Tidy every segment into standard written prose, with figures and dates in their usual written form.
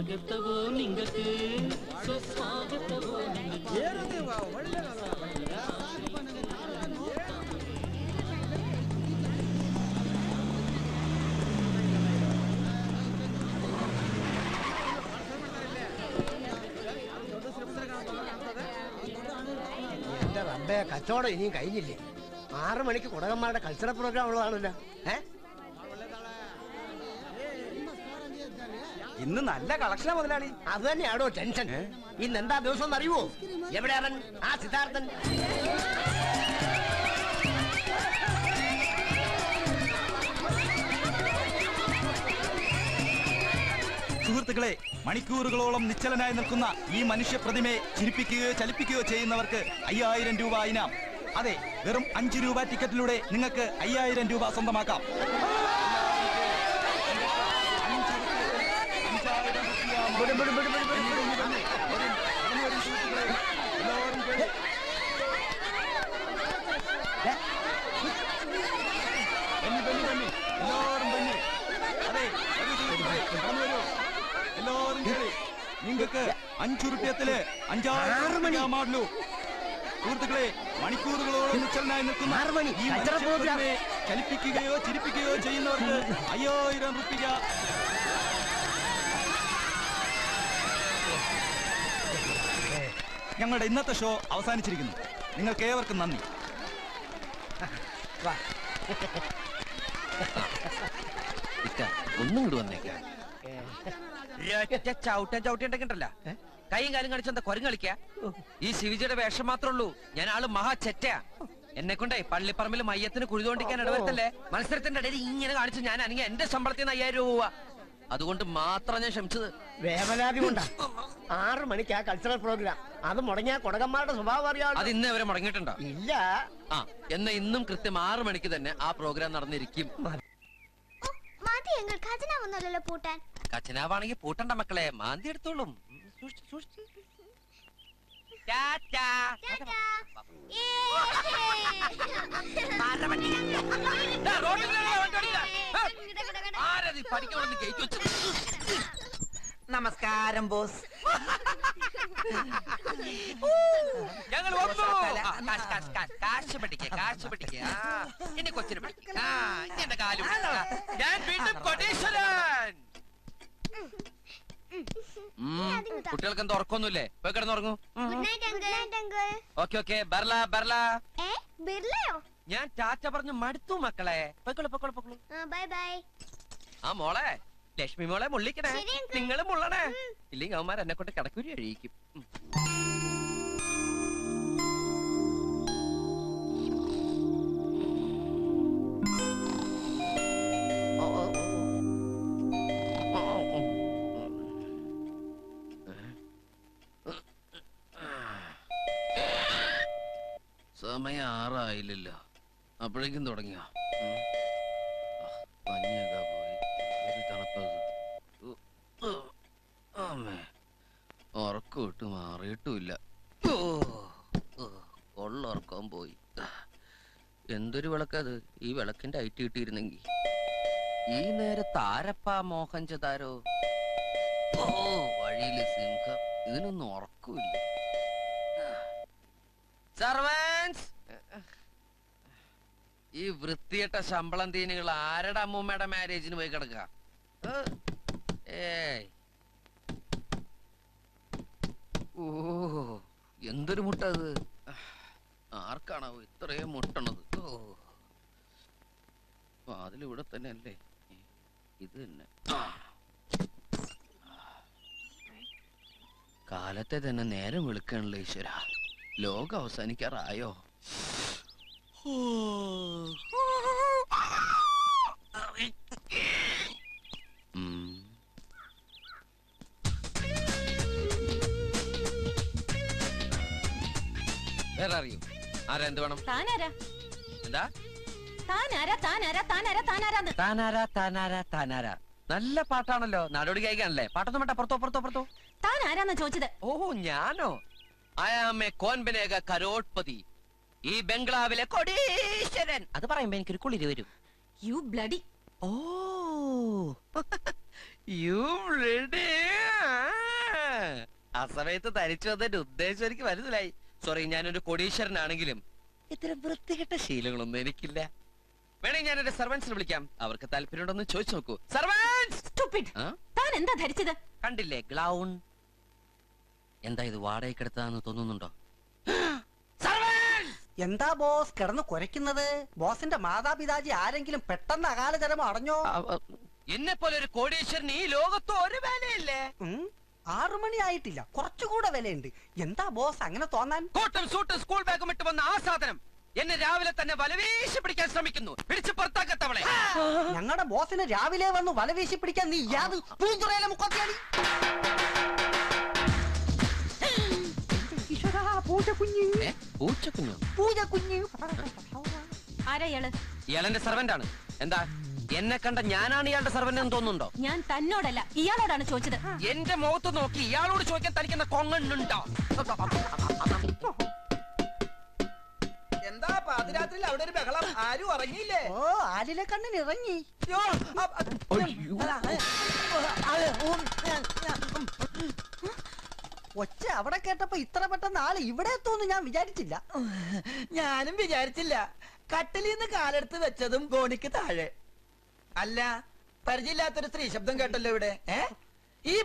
ಸ್ವಾಗತವೋ ನಿಂಗಕ್ಕೆ ಸುಸ್ವಾಗತವೋ ನಿಂಗಕ್ಕೆ എന്റെ റബ്ബേ, കച്ചവടം ഇനിയും കഴിഞ്ഞില്ലേ? 6 മണിക്ക് കുടകന്മാരുടെ കൾച്ചറൽ പ്രോഗ്രാം ഉള്ളതാണല്ലോ. ഇന്ന് നല്ല കളക്ഷനാ മുതലാളി. അത് തന്നെയാണോ ടെൻഷൻ? ഇന്ന് എന്താ ദിവസം അറിയുവോ? എവിടെ അവൻ, ആ സിദ്ധാർത്ഥൻ? സുഹൃത്തുക്കളെ, മണിക്കൂറുകളോളം നിശ്ചലനായി നിൽക്കുന്ന ഈ മനുഷ്യ പ്രതിമയെ ചിരിപ്പിക്കുകയോ ചലിപ്പിക്കുകയോ ചെയ്യുന്നവർക്ക് 5000 രൂപ ഇനാം. അതെ, വെറും 5 രൂപ ടിക്കറ്റിലൂടെ നിങ്ങൾക്ക് 5000 രൂപ സ്വന്തമാക്കാം. നിങ്ങൾക്ക് 5 റുപ്യത്തില് 5000 മാറുള്ളൂ. സുഹൃത്തുക്കളെ, മണിക്കൂറുകളോളം നിശ്ചലനായി നിൽക്കുന്ന ചലിപ്പിക്കുകയോ ചിരിപ്പിക്കുകയോ ചെയ്യുന്നവർക്ക് 5000 റുപ്യ. ഞങ്ങളുടെ ഇന്നത്തെ ഷോ അവസാനിച്ചിരിക്കുന്നു. നിങ്ങൾക്ക് ഏവർക്കും നന്ദി. ഒന്നും കൂടി വന്നേക്കാം. ചവിട്ടിണ്ടല്ല കൈയും കാലും കാണിച്ചെന്താ കൊരം കളിക്കാ? ഈ ശിവജിയുടെ വേഷം മാത്രമേ ഉള്ളൂ. ഞാൻ ആള് മഹാ ചെറ്റയാ. എന്നെ കൊണ്ടേ പള്ളിപ്പറമ്പിൽ മയ്യത്തിന് കുഴിതോണ്ടിക്കാൻ ഇടവരുത്തല്ലേ. മത്സരത്തിന്റെ ഇടയിൽ ഇങ്ങനെ കാണിച്ചു ഞാൻ അനങ്ങി എന്റെ ശമ്പളത്തിൽ നിന്ന് 5000 രൂപ. അതുകൊണ്ട് മാത്രം ഞാൻ ക്ഷമിച്ചത്. വേവലാതി കൊണ്ടാ. 6 മണിക്ക് ആ കൾച്ചറൽ പ്രോഗ്രാം. അത് മുടങ്ങിയ കുടകന്മാരുടെ സ്വഭാവം അറിയാം. അത് ഇന്നേ വരെ മുടങ്ങിയിട്ടുണ്ടോ? ഇല്ല. എന്നാ ഇന്നും കൃത്യം 6 മണിക്ക് തന്നെ ആ പ്രോഗ്രാം നടന്നിരിക്കും. ഖജനാവാണെങ്കിൽ പൂട്ടണ്ട മക്കളെ, മാന്തി എടുത്തോളും. നമസ്കാരം ബോസ്. ഞങ്ങൾ കാശ് പഠിക്ക എന്നെ കൊച്ചിന് പഠിക്ക. എന്റെ കാലും ഞാൻ വീണ്ടും കൊടീശ്വരൻ. കുട്ടികൾക്ക് എന്താ ഉറക്കൊന്നുമില്ലേ? പോയി കിടന്നുറങ്ങൂ. ഓക്കെ ഞാൻ ടാറ്റ പറഞ്ഞു മടുത്തു മക്കളെ. പൊക്കോളൂ. ആ മോളെ, ലക്ഷ്മി മോളെ മുള്ളിക്കണേ. നിങ്ങള് മുള്ളണേ, ഇല്ലെങ്കിൽ അവന്മാർ എന്നെ കൊണ്ട് കിടക്കൂരി കഴിക്കും. സമയം 6 ആയില്ലല്ലോ, അപ്പോഴേക്കും തുടങ്ങിയോ? പഞ്ഞൊക്കെ പോയി, ഒരു തണുപ്പത്. ഉറക്കം ഇട്ട് മാറിയിട്ടുമില്ല. ഉറക്കം പോയി. എന്തൊരു വിളക്കത്! ഈ വിളക്കിന്റെ ഐറ്റ് കിട്ടിയിരുന്നെങ്കിൽ. ഈ നേരത്ത് ആരപ്പാ മോഹൻചതാരോ? വഴിയില് സിംഹം. ഇതിനൊന്നും ഉറക്കമില്ല. സർവൻസ്, ഈ വൃത്തിയിട്ട ശമ്പളം തീനുകൾ ആരുടെ അമ്മൂമ്മയുടെ മാരേജിന് പോയി കിടക്കുക? ഓ, എന്തൊരു മുട്ട അത്! ആർക്കാണാവോ ഇത്രയും മുട്ടണത്? അതിലിവിടെ തന്നെ അല്ലേ? ഇത് തന്നെ കാലത്തെ തന്നെ നേരം വെളുക്കണല്ലോ ഈശ്വര. ലോകം അവസാനിക്കാറായോ? വേറെ അറിയൂ? ആരാ? എന്ത് വേണം? എന്താ താനാരാ? നല്ല പാട്ടാണല്ലോ. നാടോടി ഗായികയാണല്ലേ? പാട്ടൊന്നും വേണ്ട, പുറത്തോ. താൻ ആരാന്നാ ചോദിച്ചത്? ഓഹോ, ഞാനോ? I am a കോൻ ബനേഗ കരോട്ട്പതി, ഈ ബംഗ്ലാവിലെ കൊടീശ്വരൻ. അത് പറയുമ്പോ എനിക്കൊരു കുളിര് വരും. You bloody. Oh, you bloody. ആ സമയത്ത് തനിച്ചു വന്നതിന്റെ ഉദ്ദേശം എനിക്ക് മനസ്സിലായി. സോറി, ഞാനൊരു കോടീശ്വരനാണെങ്കിലും ഇത്തരം വൃത്തികെട്ട ശീലങ്ങളൊന്നും എനിക്കില്ല. വേണമെങ്കിൽ ഞാൻ എന്റെ സർവൻസിനെ വിളിക്കാം, അവർക്ക് താല്പര്യമുണ്ടെന്ന് ചോദിച്ചു നോക്കൂ. താൻ എന്താ ധരിച്ചത്? കണ്ടില്ലേ, ഗ്ലൗൺ. എന്താ ഇത് വാടകയ്ക്കെടുത്താന്ന് തോന്നുന്നുണ്ടോ? എന്താ ബോസ് കിടന്ന് കുരയ്ക്കുന്നത്? ബോസിന്റെ മാതാപിതാജി ആരെങ്കിലും പെട്ടെന്ന് അകാലചരമം അടഞ്ഞോ? എന്നെ പോലെ ഒരു കോടീശ്വരൻ ഈ ലോകത്ത് ഒരു വിലയില്ലേ? 6 മണി ആയിട്ടില്ല, കുറച്ചുകൂടെ വിലയുണ്ട്. എന്താ ബോസ് അങ്ങനെ തോന്നാൻ? കോട്ടും സൂട്ടും സ്കൂൾ ബാഗും ഇട്ട് വന്ന ആ സാധനം എന്നെ രാവിലെ തന്നെ വലവീശി പിടിക്കാൻ ശ്രമിക്കുന്നു. പിടിച്ച് പുറത്താക്കത്തവളെ. ഞങ്ങളുടെ ബോസിനെ രാവിലെ വന്ന് വല വീശി പിടിക്കാൻ നീ യാത് പൂഞ്ചുറയിലെ മുക്കത്തിയാടി. ഇയാളെന്റെ സർവന്റ് ആണ്. എന്താ എന്നെ കണ്ട ഞാനാണ് ഇയാളുടെ സർവന്റ് എന്ന് തോന്നുന്നുണ്ടോ? ഞാൻ തന്നോടല്ല ഇയാളോടാണ് ചോദിച്ചത്. എന്റെ മുഖത്ത് നോക്കി ഇയാളോട് ചോദിക്കാൻ തനിക്കുന്ന കൊങ്ങണ്ണുണ്ടോ? എന്താ പാതിരാത്രിയിൽ അവിടെ ഒരു ബഹളം? ആരും ഇറങ്ങിയില്ലേ? ഓ, ആലിലെ കണ്ണിന് ഇറങ്ങി. ഒച്ച അവിടെ കേട്ടപ്പോ ഇത്ര പെട്ടെന്ന് ആള് ഇവിടെ എത്തുമെന്ന് ഞാൻ വിചാരിച്ചില്ല. ഞാനും വിചാരിച്ചില്ല. കട്ടിലിൽ നിന്ന് കാലെടുത്ത് വെച്ചതും ഗോണിക്ക് താഴെ. അല്ല, പരിചയമില്ലാത്തൊരു സ്ത്രീ ശബ്ദം കേട്ടല്ലോ ഇവിടെ. ഈ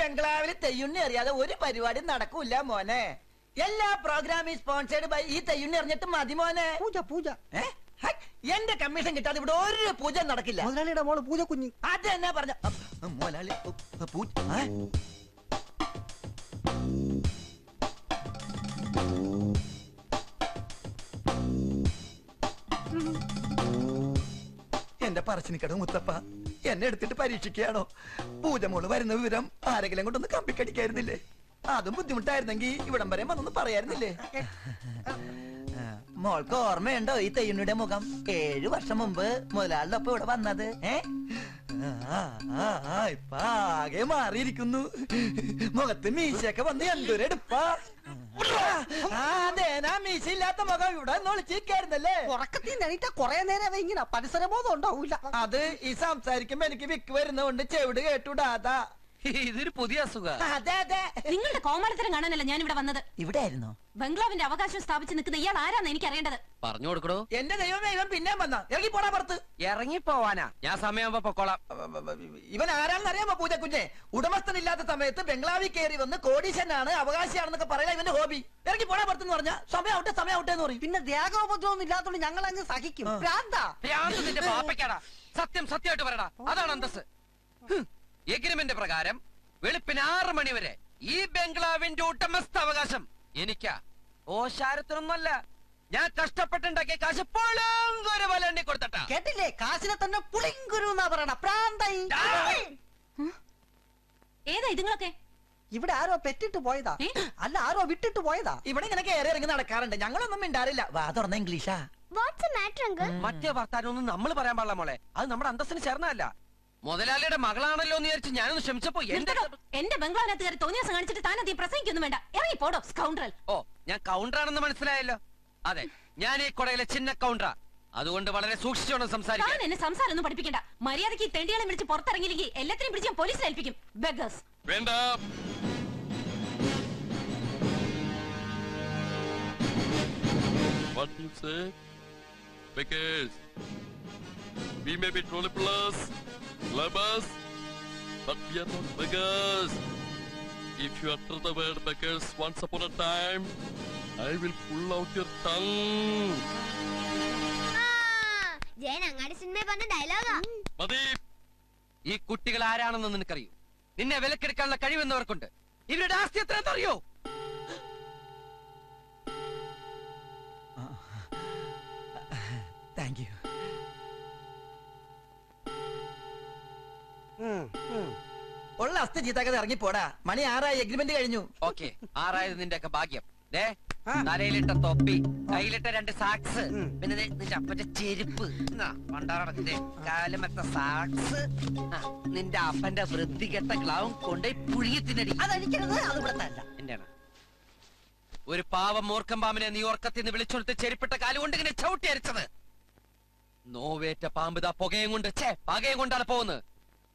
ബംഗ്ലാവിൽ തെയ്യുണ്ണി അറിയാതെ ഒരു പരിപാടി നടക്കൂല മോനെ. എല്ലാ പ്രോഗ്രാമും സ്പോൺസേഡ് ബൈ ഈ തെയ്യുണ്ണി അറിഞ്ഞിട്ട് മതി മോനെ. പൂജ എന്റെ കമ്മീഷൻ കിട്ടാതെ ഇവിടെ ഒരു പൂജ നടക്കില്ല. മുതലാളിയുടെ മോള് പൂജ കുഞ്ഞ്. അത് എന്നാ പറഞ്ഞ മുതലാളി എന്റെ പറശ്ശിനിക്കട മുത്തപ്പ എന്നെ എടുത്തിട്ട് പരീക്ഷിക്കുകയാണോ? പൂജമോള് വരുന്ന വിവരം ആരെങ്കിലും കൊണ്ടൊന്ന് കമ്പിക്കടിക്കായിരുന്നില്ലേ? അതും ബുദ്ധിമുട്ടായിരുന്നെങ്കിൽ ഇവിടം വരെ വന്നൊന്ന് പറയായിരുന്നില്ലേ? മോൾക്ക് ഓർമ്മയുണ്ടോ ഈ തെയ്യുണ്ണിയുടെ മുഖം? 7 വർഷം മുമ്പ് മുതലാളിയുടെ ഒപ്പം ഇവിടെ വന്നത്. ഇപ്പൊ ആകെ മാറിയിരിക്കുന്നു. മുഖത്ത് മീശയൊക്കെ വന്ന് എന്തൊരെടുപ്പാ. മീശയില്ലാത്ത മുഖം ഇവിടെ ഒളിച്ചിരിക്കായിരുന്നല്ലേ? ഉറക്കത്തിൽ എണീറ്റ കൊറേ നേരം ഇങ്ങനെ പരിസരബോധം ഉണ്ടാവൂല. അത് ഈ സംസാരിക്കുമ്പോ എനിക്ക് വിക്ക് വരുന്നോണ്ട് ചെവിട് കേട്ടുടാതാ. ഇതൊരു പുതിയ അസുഖം. അതെ അതെ, നിങ്ങളുടെ കോമാളിത്തരം കാണാനല്ല ഞാൻ ഇവിടെ വന്നത്. ഇവിടെ ആയിരുന്നോ? ബംഗ്ലാവിന്റെ അവകാശം സ്ഥാപിച്ച് നിൽക്കുന്ന ഇയാൾ ആരാന്ന് എനിക്ക് അറിയേണ്ടത്. പറഞ്ഞു കൊടുക്കണോ? എന്റെ ദൈവമേ, ഇവൻ പിന്നെ വന്ന ഇറങ്ങി പോടാ പുറത്ത്. ഇറങ്ങിപ്പോവാനാ? ഞാൻ സമയമാകുമ്പോ പൊക്കോളാം. ഇവൻ ആരാണെന്ന് അറിയാമോ പൂജക്കുഞ്ഞെ? ഉടമസ്ഥനില്ലാത്ത സമയത്ത് ബംഗ്ലാവിൽ കയറി വന്ന് കോടീശ്വരനാണ് അവകാശിയാണെന്നൊക്കെ പറയാ ഇവന്റെ ഹോബി. ഇറങ്ങി പോടാ പുറത്തെന്ന് പറഞ്ഞാ സമയാവട്ടെ എന്ന് പറയും. പിന്നെ ദേഹോപദ്രവൊന്നും ഇല്ലാത്തോണ്ട് ഞങ്ങൾ അങ്ങ് സഹിക്കും. നിന്റെ പാപ്പയ്ക്കാടാ. സത്യമായിട്ട് പറയടാ, അതാണ് അന്തസ്. എഗ്രിമെന്റ് പ്രകാരം വെളുപ്പിന് 6 മണി വരെ ഈ ബംഗ്ലാവിന്റെ ഉടമസ്ഥ അവകാശം എനിക്കാ. ഓശാരത്തിനൊന്നല്ല, ഞാൻ കഷ്ടപ്പെട്ടുണ്ടാക്കിയ കാശ് പൊളങ്കൊരു വലണ്ടി കൊടുത്തട്ടാ. കേട്ടില്ലേ? കാശിനെ തന്നെ പുളിങ്കുരു എന്നാ പറയണ. പ്രാന്തായി. ഏതാ ഇതുങ്ങളൊക്കെ? ഇവിടെ ആരോ പെറ്റിട്ട് പോയതാ, അല്ല ആരോ വിട്ടിട്ട് പോയതാ. ഇവിടെ ഇങ്ങനെ കയറി ഇറങ്ങി നടക്കാറുണ്ട്. ഞങ്ങളൊന്നും മിണ്ടാറില്ല. വാ തുറന്ന ഇംഗ്ലീഷാ. മറ്റേ വർത്താനൊന്നും നമ്മൾ പറയാൻ പാടില്ല മോളെ. അത് നമ്മുടെ അന്തസ്സിന് ചേർന്നതല്ല. മുതലാളിയുടെ മകളാണല്ലോ എന്ന് വിചാരിച്ച് ഞാനൊന്ന് ക്ഷമിച്ചപ്പോ എന്റെ ബംഗ്ലാവിനകത്ത് കയറി തോന്നിയാസം കാണിച്ചിട്ട് താനത് പ്രസംഗിക്കൊന്നും വേണ്ട. ഇറങ്ങി പോടോ സ്കൗണ്ടറൽ. ഓ, ഞാൻ കൗണ്ടറാണെന്ന് മനസ്സിലായല്ലോ. അതെ, ഞാൻ ഈ കൊടയിലെ ചിന്ന കൗണ്ടറാ. അതുകൊണ്ട് വളരെ സൂക്ഷിച്ചോണം സംസാരിക്കാൻ. താൻ എന്നെ സംസാരം ഒന്നും പഠിപ്പിക്കണ്ട. മര്യാദയ്ക്ക് തെണ്ടികളെ വിളിച്ച് പുറത്തിറങ്ങിയില്ലെങ്കിൽ എല്ലാത്തിനും പിടിച്ച് ഞാൻ പോലീസിൽ ഏൽപ്പിക്കും. ബെഗേഴ്സ്. വേണ്ട. What you say? Because we may be trolley plus, clubbers, but we are not beggars. If you utter the word beggars once upon a time, I will pull out your tongue. Jayan Angadi cinema പറഞ്ഞ ഡയലോഗാ. മതി. ഈ കുട്ടികൾ ആരാണെന്ന് നിനക്കറിയോ? നിന്നെ വിലക്കെടുക്കാനുള്ള കഴിവെന്നവർക്കുണ്ട്. ഇവരുടെ ആസ്തി എത്രയെന്ന് അറിയോ? Thank you. ഉള്ള അസ്ഥി ചീത്താക്കാതെ ഇറങ്ങി പോടാ. മണി 6 എഗ്രിമെന്റ് കഴിഞ്ഞു. ഓക്കെ, 6 നിന്റെ ഒക്കെ ഭാഗ്യം. തലയിലിട്ട തൊപ്പി, കയ്യിലിട്ട 2 സാക്സ്, പിന്നെ നിന്റെ അപ്പന്റെ ചെരുപ്പ്, പണ്ടാറടത്തിന്റെ കാലുമത്തെ സാക്സ്, നിന്റെ അപ്പന്റെ വൃത്തികെട്ട ഗ്ലൗം കൊണ്ടേ പുഴുകി തിന്നടി. അതടിക്കരുത്, അത് ഇവിടത്തല്ല. എന്റെയാണ്. ഒരു പാവം മൂർഖം പാമ്പിനെ നീ ഉറക്കത്തിന്ന് വിളിച്ചെടുത്ത് ചെരുപ്പിട്ട കാലുകൊണ്ട് ഇങ്ങനെ ചവിട്ടി അരിച്ചത്. നോവേറ്റ പാമ്പ് പുകയും കൊണ്ട് പകയും കൊണ്ടാണ് പോകുന്നത്.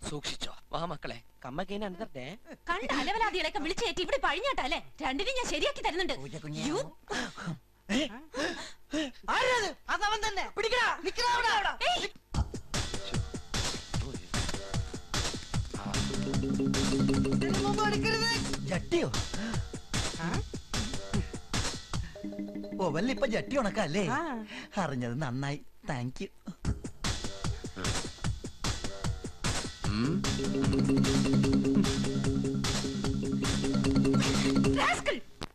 സൂക്ഷിച്ചോ വാ മക്കളെ കമ്മക്കേനെ അന്തരട്ടെ കണ്ട അലവലാദികളെയൊക്കെ വിളിച്ചേറ്റി ഇവിടെ പഴിഞ്ഞാട്ടല്ലേ രണ്ടിനും ഞാൻ ശരിയാക്കി തരുന്നുണ്ട് യ്യോ. അതവൻ തന്നെ പിടിക്കടാ നിക്കടാ അവിടെ. ഏയ്, ഇതിനൊന്നും എടുക്കരുത്. ജട്ടിയോ ഓവലിപ്പ ജട്ടി ഉണക്കല്ലേ അറിഞ്ഞത് നന്നായി താങ്ക് യു